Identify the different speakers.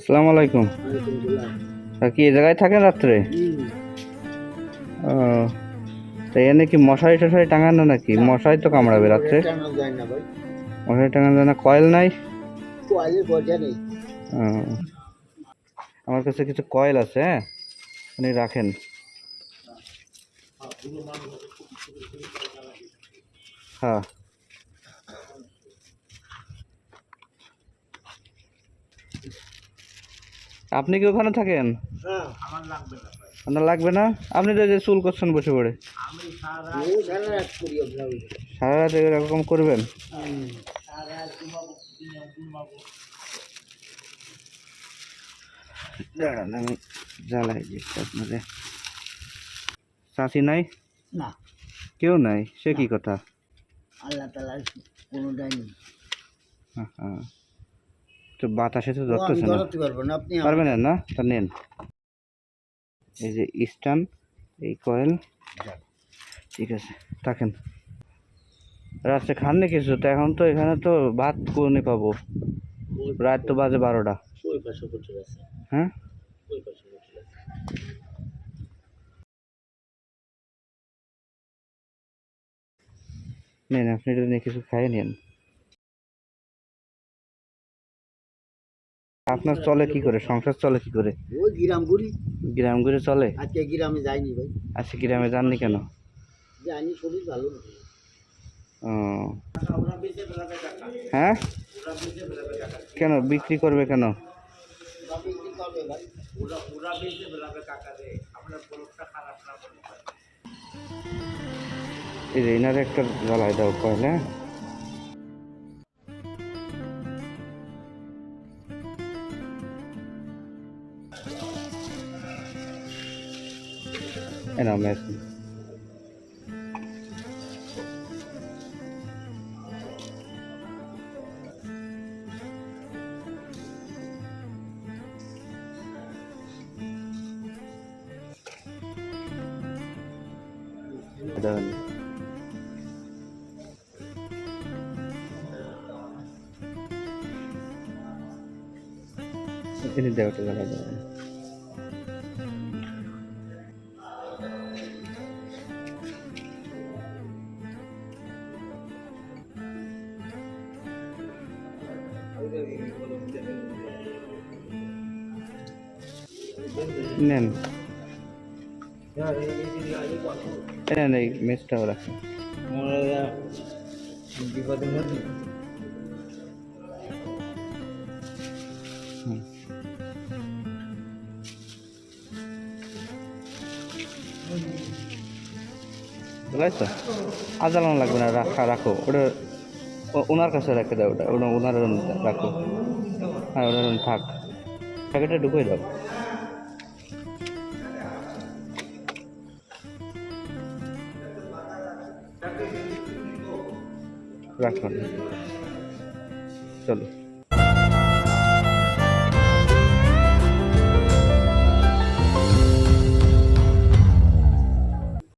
Speaker 1: আসসালামু আলাইকুম। কি এই জায়গায় থাকেন রাত্রে? ও, তো এনে কি মশারি টশারি টাঙানো নাকি? মশারি তো কামড়াবে রাত্রে। মশারি টাঙানো যায় না? কয়েল নাই? ও, আমার কাছে কিছু কয়েল আছে, হ্যাঁ, আপনি রাখেন। হ্যাঁ, আপনি কি ওখানে থাকেন? আপনার লাগবে না? আপনি তো যে চুল করছেন বসে পড়ে, সারা রাত এরকম করবেন? দাঁড়ান আমি জ্বালাই দিচ্ছি আপনাদের। চাষি নাই?
Speaker 2: না,
Speaker 1: কেউ নাই? সে কি কথা?
Speaker 2: আল্লাহ তালার কোনোটাই নেই।
Speaker 1: হ্যাঁ, তো বাতাসে তো ধরতেছে না।
Speaker 2: পারবেন আপনি
Speaker 1: পারবেন না? তা নেন, এই যে স্ট্যান্ড, এই কয়েল, ঠিক আছে থাকেন। রাত্রে খান নি কিছু? তো এখন তো এখানে তো ভাত কোনে পাবো? রাত তো বাজে 12টা। হ্যাঁ, নেন আপনি এটা নিয়ে কিছু খাই নেন। আপনার চলে কি করে? সংসার চলে কি করে?
Speaker 2: ওই গ্রাম ঘুরি।
Speaker 1: গ্রাম ঘুরে চলে?
Speaker 2: আজকে গ্রামে যাইনি ভাই।
Speaker 1: আজকে গ্রামে যাননি কেন?
Speaker 2: যাইনি, শরীর ভালো না।
Speaker 1: ও, হ্যাঁ, কেন বিক্রি করবে কেন? এই যে এনারে একটা জ্বালাই দাও কয়েল, হ্যাঁ। এনাও ম্যাচ দেন। এনে দেও একটা জ্বালাই দাও। নেন, নেন এই মেচটাও রাখেন।
Speaker 2: বিপদের মধ্যে
Speaker 1: হুম, বুঝলাইছো? আর জ্বালানো লাগবে না, রাখো ওটা। ওনার কাছে রেখে দাও, ওটা ওনার রাখো। হ্যাঁ, ওনার থাক, প্যাকেটে ঢুকিয়ে দাও, রাখুন। চলো।